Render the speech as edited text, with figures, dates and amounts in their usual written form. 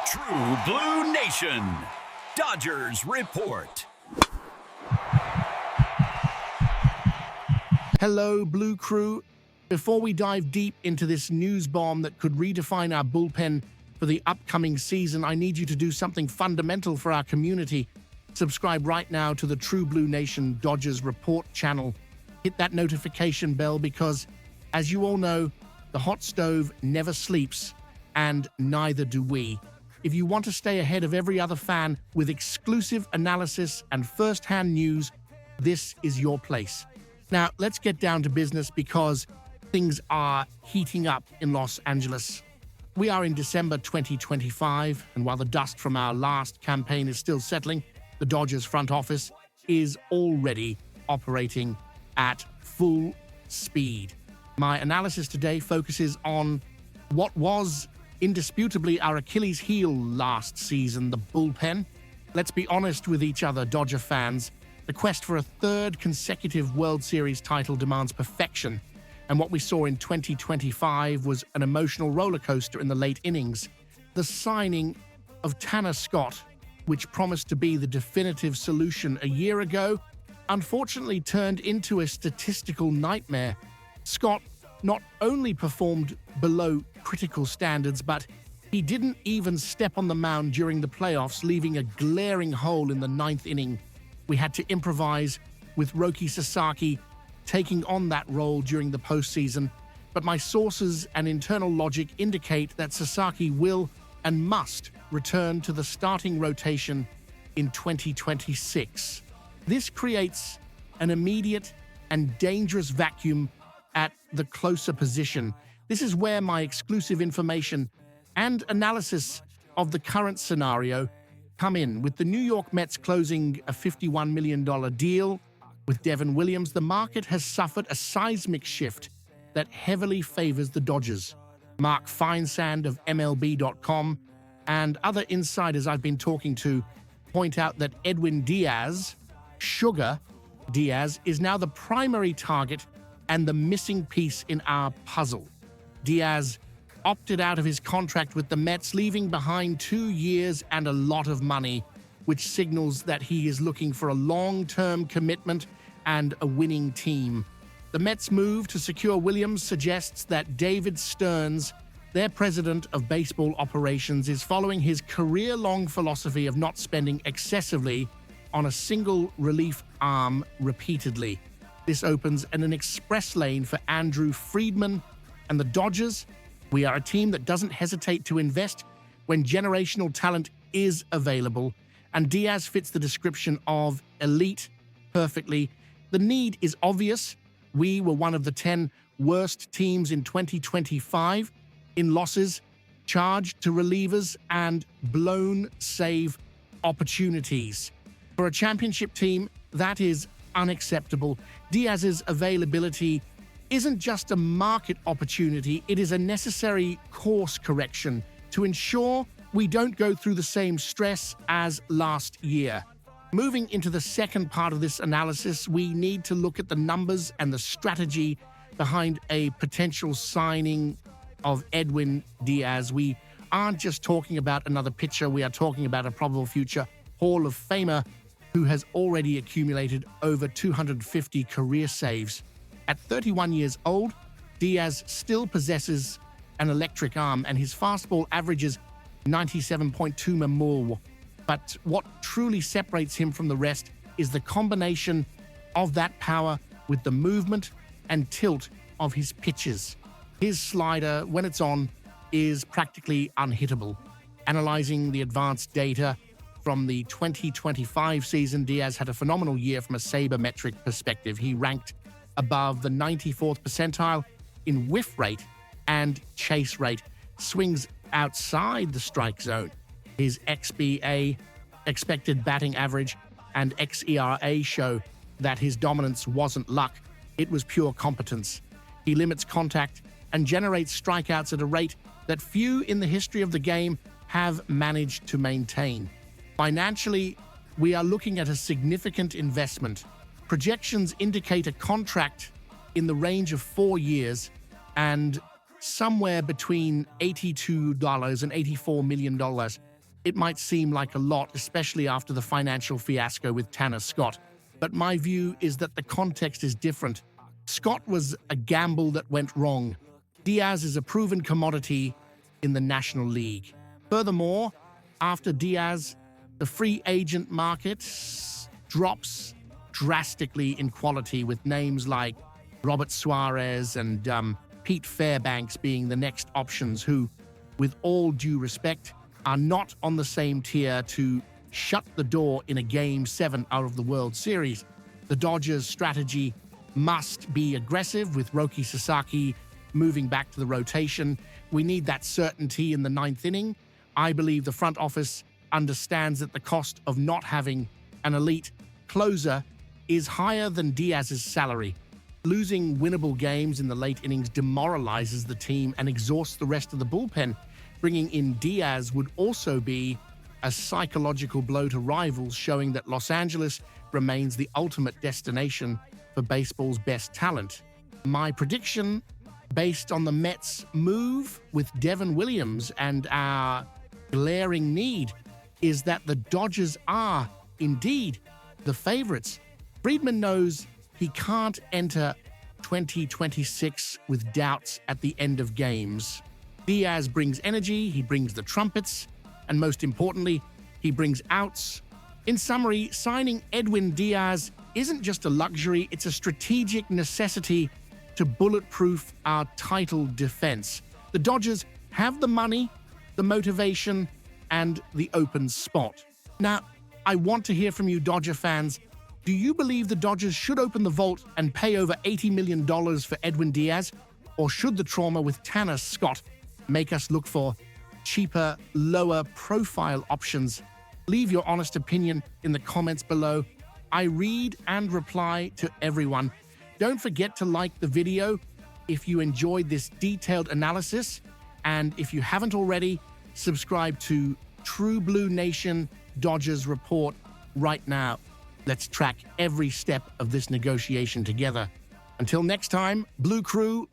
True Blue Nation, Dodgers Report. Hello, Blue Crew. Before we dive deep into this news bomb that could redefine our bullpen for the upcoming season, I need you to do something fundamental for our community. Subscribe right now to the True Blue Nation Dodgers Report channel. Hit that notification bell because, as you all know, the hot stove never sleeps, and neither do we. If you want to stay ahead of every other fan with exclusive analysis and first-hand news, this is your place. Now, let's get down to business because things are heating up in Los Angeles. We are in December 2025, and while the dust from our last campaign is still settling, the Dodgers front office is already operating at full speed. My analysis today focuses on what was indisputably our Achilles heel last season, the bullpen. Let's be honest with each other, Dodger fans. The quest for a third consecutive World Series title demands perfection, and what we saw in 2025 was an emotional roller coaster in the late innings. The signing of Tanner Scott, which promised to be the definitive solution a year ago, unfortunately turned into a statistical nightmare. Scott not only performed below critical standards, but he didn't even step on the mound during the playoffs, leaving a glaring hole in the ninth inning. We had to improvise with Roki Sasaki taking on that role during the postseason, but my sources and internal logic indicate that Sasaki will and must return to the starting rotation in 2026. This creates an immediate and dangerous vacuum at the closer position. This is where my exclusive information and analysis of the current scenario come in. With the New York Mets closing a $51 million deal with Devin Williams, the market has suffered a seismic shift that heavily favors the Dodgers. Mark Feinsand of MLB.com and other insiders I've been talking to point out that Edwin Diaz, Sugar Diaz, is now the primary target and the missing piece in our puzzle. Diaz opted out of his contract with the Mets, leaving behind 2 years and a lot of money, which signals that he is looking for a long-term commitment and a winning team. The Mets' move to secure Williams suggests that David Stearns, their president of baseball operations, is following his career-long philosophy of not spending excessively on a single relief arm repeatedly. This opens an express lane for Andrew Friedman and the Dodgers. We are a team that doesn't hesitate to invest when generational talent is available, and Diaz fits the description of elite perfectly. The need is obvious. We were one of the 10 worst teams in 2025 in losses, charged to relievers, and blown save opportunities. For a championship team, that is unacceptable. Diaz's availability isn't just a market opportunity, it is a necessary course correction to ensure we don't go through the same stress as last year. Moving into the second part of this analysis, we need to look at the numbers and the strategy behind a potential signing of Edwin Diaz. We aren't just talking about another pitcher, we are talking about a probable future Hall of Famer who has already accumulated over 250 career saves. At 31 years old, Diaz still possesses an electric arm, and his fastball averages 97.2 mph. But what truly separates him from the rest is the combination of that power with the movement and tilt of his pitches. His slider, when it's on, is practically unhittable. Analyzing the advanced data from the 2025 season, Diaz had a phenomenal year from a sabermetric perspective. He ranked above the 94th percentile in whiff rate and chase rate, swings outside the strike zone. His XBA, expected batting average, and xERA show that his dominance wasn't luck, it was pure competence. He limits contact and generates strikeouts at a rate that few in the history of the game have managed to maintain. Financially, we are looking at a significant investment. Projections indicate a contract in the range of 4 years and somewhere between $82 and $84 million. It might seem like a lot, especially after the financial fiasco with Tanner Scott, but my view is that the context is different. Scott was a gamble that went wrong. Diaz is a proven commodity in the National League. Furthermore, after Diaz, the free agent market drops drastically in quality, with names like Robert Suarez and Pete Fairbanks being the next options who, with all due respect, are not on the same tier to shut the door in a Game 7 out of the World Series. The Dodgers' strategy must be aggressive, with Roki Sasaki moving back to the rotation. We need that certainty in the ninth inning. I believe the front office understands that the cost of not having an elite closer is higher than Diaz's salary. Losing winnable games in the late innings demoralizes the team and exhausts the rest of the bullpen. Bringing in Diaz would also be a psychological blow to rivals, showing that Los Angeles remains the ultimate destination for baseball's best talent. My prediction, based on the Mets' move with Devin Williams and our glaring need, is that the Dodgers are, indeed, the favorites. Friedman knows he can't enter 2026 with doubts at the end of games. Diaz brings energy, he brings the trumpets, and most importantly, he brings outs. In summary, signing Edwin Diaz isn't just a luxury, it's a strategic necessity to bulletproof our title defense. The Dodgers have the money, the motivation, and the open spot. Now, I want to hear from you, Dodger fans. Do you believe the Dodgers should open the vault and pay over $80 million for Edwin Diaz? Or should the trauma with Tanner Scott make us look for cheaper, lower-profile options? Leave your honest opinion in the comments below. I read and reply to everyone. Don't forget to like the video if you enjoyed this detailed analysis. And if you haven't already, subscribe to True Blue Nation Dodgers Report right now. Let's track every step of this negotiation together. Until next time, Blue Crew,